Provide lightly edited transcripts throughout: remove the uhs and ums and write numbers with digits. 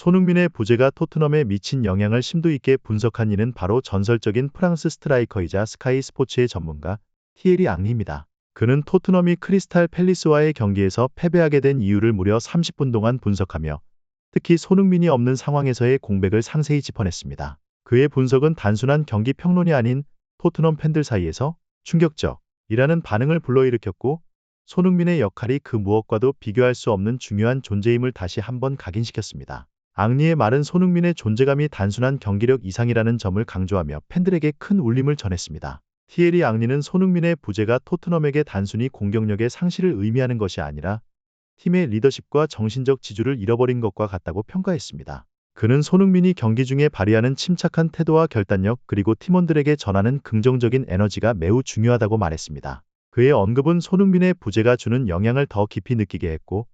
손흥민의 부재가 토트넘에 미친 영향을 심도 있게 분석한 이는 바로 전설적인 프랑스 스트라이커이자 스카이 스포츠의 전문가 티에리 앙리입니다. 그는 토트넘이 크리스탈 팰리스와의 경기에서 패배하게 된 이유를 무려 30분 동안 분석하며 특히 손흥민이 없는 상황에서의 공백을 상세히 짚어냈습니다. 그의 분석은 단순한 경기 평론이 아닌 토트넘 팬들 사이에서 충격적이라는 반응을 불러일으켰고, 손흥민의 역할이 그 무엇과도 비교할 수 없는 중요한 존재임을 다시 한번 각인시켰습니다. 앙리의 말은 손흥민의 존재감이 단순한 경기력 이상이라는 점을 강조하며 팬들에게 큰 울림을 전했습니다. 티에리 앙리는 손흥민의 부재가 토트넘에게 단순히 공격력의 상실을 의미하는 것이 아니라 팀의 리더십과 정신적 지주를 잃어버린 것과 같다고 평가했습니다. 그는 손흥민이 경기 중에 발휘하는 침착한 태도와 결단력, 그리고 팀원들에게 전하는 긍정적인 에너지가 매우 중요하다고 말했습니다. 그의 언급은 손흥민의 부재가 주는 영향을 더 깊이 느끼게 했고,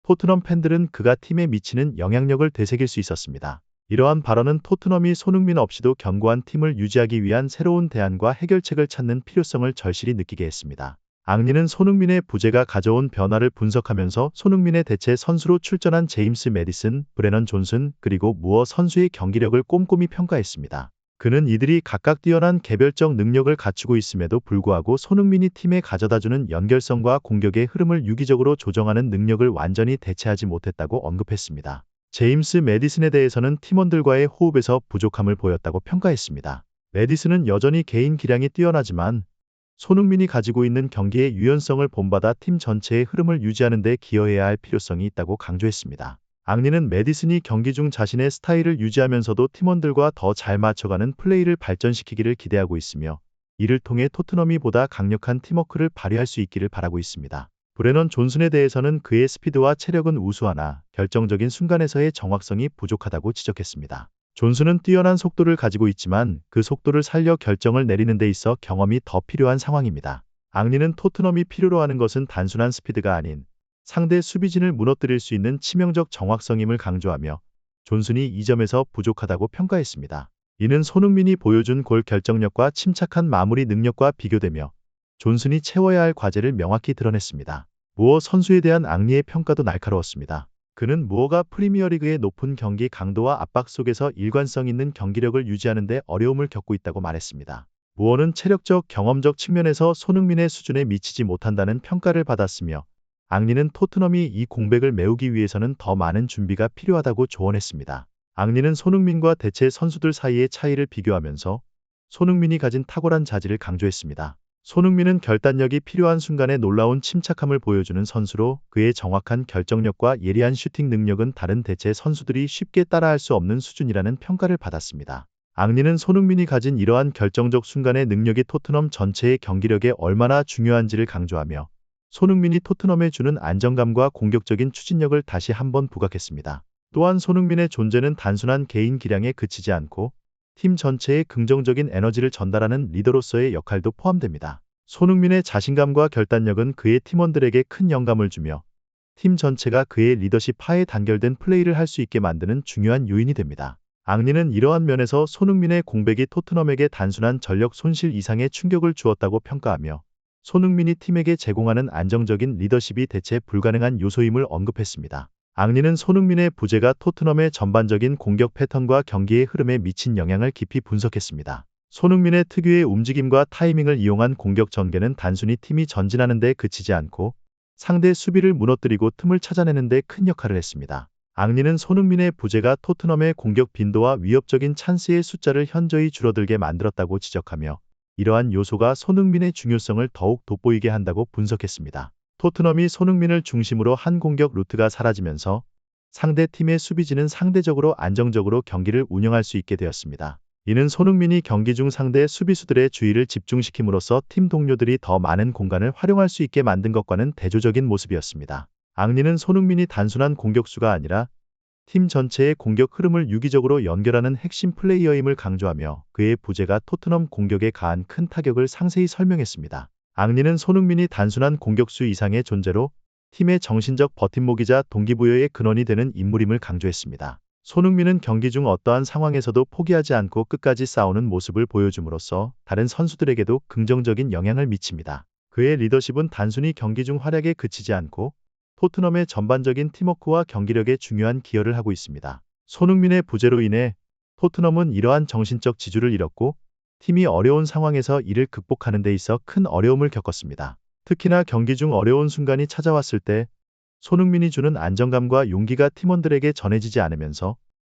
토트넘 팬들은 그가 팀에 미치는 영향력을 되새길 수 있었습니다. 이러한 발언은 토트넘이 손흥민 없이도 견고한 팀을 유지하기 위한 새로운 대안과 해결책을 찾는 필요성을 절실히 느끼게 했습니다. 앙리는 손흥민의 부재가 가져온 변화를 분석하면서 손흥민의 대체 선수로 출전한 제임스 매디슨, 브레넌 존슨, 그리고 무어 선수의 경기력을 꼼꼼히 평가했습니다. 그는 이들이 각각 뛰어난 개별적 능력을 갖추고 있음에도 불구하고 손흥민이 팀에 가져다주는 연결성과 공격의 흐름을 유기적으로 조정하는 능력을 완전히 대체하지 못했다고 언급했습니다. 제임스 매디슨에 대해서는 팀원들과의 호흡에서 부족함을 보였다고 평가했습니다. 매디슨은 여전히 개인 기량이 뛰어나지만 손흥민이 가지고 있는 경기의 유연성을 본받아 팀 전체의 흐름을 유지하는 데 기여해야 할 필요성이 있다고 강조했습니다. 앙리는 매디슨이 경기 중 자신의 스타일을 유지하면서도 팀원들과 더 잘 맞춰가는 플레이를 발전시키기를 기대하고 있으며, 이를 통해 토트넘이 보다 강력한 팀워크를 발휘할 수 있기를 바라고 있습니다. 브레넌 존슨에 대해서는 그의 스피드와 체력은 우수하나 결정적인 순간에서의 정확성이 부족하다고 지적했습니다. 존슨은 뛰어난 속도를 가지고 있지만 그 속도를 살려 결정을 내리는 데 있어 경험이 더 필요한 상황입니다. 앙리는 토트넘이 필요로 하는 것은 단순한 스피드가 아닌 상대 수비진을 무너뜨릴 수 있는 치명적 정확성임을 강조하며 존슨이 이 점에서 부족하다고 평가했습니다. 이는 손흥민이 보여준 골 결정력과 침착한 마무리 능력과 비교되며 존슨이 채워야 할 과제를 명확히 드러냈습니다. 무어 선수에 대한 앙리의 평가도 날카로웠습니다. 그는 무어가 프리미어리그의 높은 경기 강도와 압박 속에서 일관성 있는 경기력을 유지하는 데 어려움을 겪고 있다고 말했습니다. 무어는 체력적, 경험적 측면에서 손흥민의 수준에 미치지 못한다는 평가를 받았으며, 앙리는 토트넘이 이 공백을 메우기 위해서는 더 많은 준비가 필요하다고 조언했습니다. 앙리는 손흥민과 대체 선수들 사이의 차이를 비교하면서 손흥민이 가진 탁월한 자질을 강조했습니다. 손흥민은 결단력이 필요한 순간에 놀라운 침착함을 보여주는 선수로, 그의 정확한 결정력과 예리한 슈팅 능력은 다른 대체 선수들이 쉽게 따라할 수 없는 수준이라는 평가를 받았습니다. 앙리는 손흥민이 가진 이러한 결정적 순간의 능력이 토트넘 전체의 경기력에 얼마나 중요한지를 강조하며 손흥민이 토트넘에 주는 안정감과 공격적인 추진력을 다시 한번 부각했습니다. 또한 손흥민의 존재는 단순한 개인 기량에 그치지 않고 팀 전체에 긍정적인 에너지를 전달하는 리더로서의 역할도 포함됩니다. 손흥민의 자신감과 결단력은 그의 팀원들에게 큰 영감을 주며 팀 전체가 그의 리더십 하에 단결된 플레이를 할 수 있게 만드는 중요한 요인이 됩니다. 앙리는 이러한 면에서 손흥민의 공백이 토트넘에게 단순한 전력 손실 이상의 충격을 주었다고 평가하며 손흥민이 팀에게 제공하는 안정적인 리더십이 대체 불가능한 요소임을 언급했습니다. 앙리는 손흥민의 부재가 토트넘의 전반적인 공격 패턴과 경기의 흐름에 미친 영향을 깊이 분석했습니다. 손흥민의 특유의 움직임과 타이밍을 이용한 공격 전개는 단순히 팀이 전진하는 데 그치지 않고 상대 수비를 무너뜨리고 틈을 찾아내는 데 큰 역할을 했습니다. 앙리는 손흥민의 부재가 토트넘의 공격 빈도와 위협적인 찬스의 숫자를 현저히 줄어들게 만들었다고 지적하며 이러한 요소가 손흥민의 중요성을 더욱 돋보이게 한다고 분석했습니다. 토트넘이 손흥민을 중심으로 한 공격 루트가 사라지면서 상대 팀의 수비진은 상대적으로 안정적으로 경기를 운영할 수 있게 되었습니다. 이는 손흥민이 경기 중 상대 수비수들의 주의를 집중시킴으로써 팀 동료들이 더 많은 공간을 활용할 수 있게 만든 것과는 대조적인 모습이었습니다. 앙리는 손흥민이 단순한 공격수가 아니라 팀 전체의 공격 흐름을 유기적으로 연결하는 핵심 플레이어임을 강조하며 그의 부재가 토트넘 공격에 가한 큰 타격을 상세히 설명했습니다. 앙리는 손흥민이 단순한 공격수 이상의 존재로 팀의 정신적 버팀목이자 동기부여의 근원이 되는 인물임을 강조했습니다. 손흥민은 경기 중 어떠한 상황에서도 포기하지 않고 끝까지 싸우는 모습을 보여줌으로써 다른 선수들에게도 긍정적인 영향을 미칩니다. 그의 리더십은 단순히 경기 중 활약에 그치지 않고 토트넘의 전반적인 팀워크와 경기력에 중요한 기여를 하고 있습니다. 손흥민의 부재로 인해 토트넘은 이러한 정신적 지주를 잃었고 팀이 어려운 상황에서 이를 극복하는 데 있어 큰 어려움을 겪었습니다. 특히나 경기 중 어려운 순간이 찾아왔을 때 손흥민이 주는 안정감과 용기가 팀원들에게 전해지지 않으면서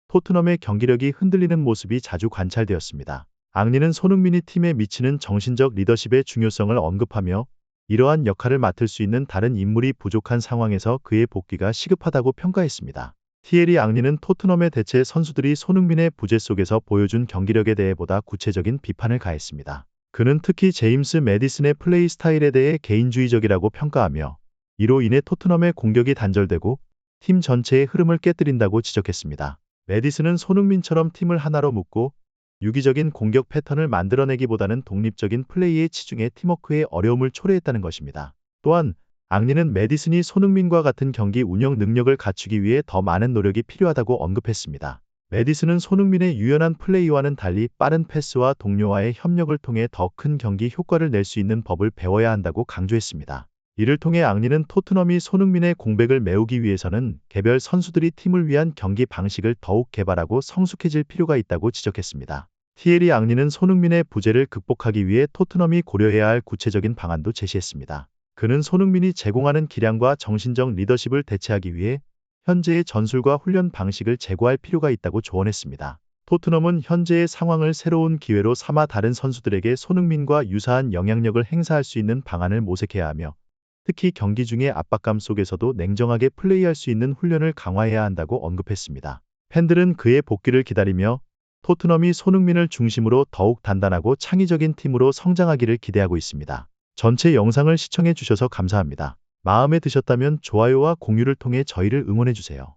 토트넘의 경기력이 흔들리는 모습이 자주 관찰되었습니다. 앙리는 손흥민이 팀에 미치는 정신적 리더십의 중요성을 언급하며 이러한 역할을 맡을 수 있는 다른 인물이 부족한 상황에서 그의 복귀가 시급하다고 평가했습니다. 티에리 앙리는 토트넘의 대체 선수들이 손흥민의 부재 속에서 보여준 경기력에 대해 보다 구체적인 비판을 가했습니다. 그는 특히 제임스 매디슨의 플레이 스타일에 대해 개인주의적이라고 평가하며 이로 인해 토트넘의 공격이 단절되고 팀 전체의 흐름을 깨뜨린다고 지적했습니다. 매디슨은 손흥민처럼 팀을 하나로 묶고 유기적인 공격 패턴을 만들어내기보다는 독립적인 플레이에 치중해 팀워크의 어려움을 초래했다는 것입니다. 또한 앙리는 매디슨이 손흥민과 같은 경기 운영 능력을 갖추기 위해 더 많은 노력이 필요하다고 언급했습니다. 매디슨은 손흥민의 유연한 플레이와는 달리 빠른 패스와 동료와의 협력을 통해 더 큰 경기 효과를 낼 수 있는 법을 배워야 한다고 강조했습니다. 이를 통해 앙리는 토트넘이 손흥민의 공백을 메우기 위해서는 개별 선수들이 팀을 위한 경기 방식을 더욱 개발하고 성숙해질 필요가 있다고 지적했습니다. 티에리 앙리는 손흥민의 부재를 극복하기 위해 토트넘이 고려해야 할 구체적인 방안도 제시했습니다. 그는 손흥민이 제공하는 기량과 정신적 리더십을 대체하기 위해 현재의 전술과 훈련 방식을 제고할 필요가 있다고 조언했습니다. 토트넘은 현재의 상황을 새로운 기회로 삼아 다른 선수들에게 손흥민과 유사한 영향력을 행사할 수 있는 방안을 모색해야 하며 특히 경기 중의 압박감 속에서도 냉정하게 플레이할 수 있는 훈련을 강화해야 한다고 언급했습니다. 팬들은 그의 복귀를 기다리며 토트넘이 손흥민을 중심으로 더욱 단단하고 창의적인 팀으로 성장하기를 기대하고 있습니다. 전체 영상을 시청해 주셔서 감사합니다. 마음에 드셨다면 좋아요와 공유를 통해 저희를 응원해 주세요.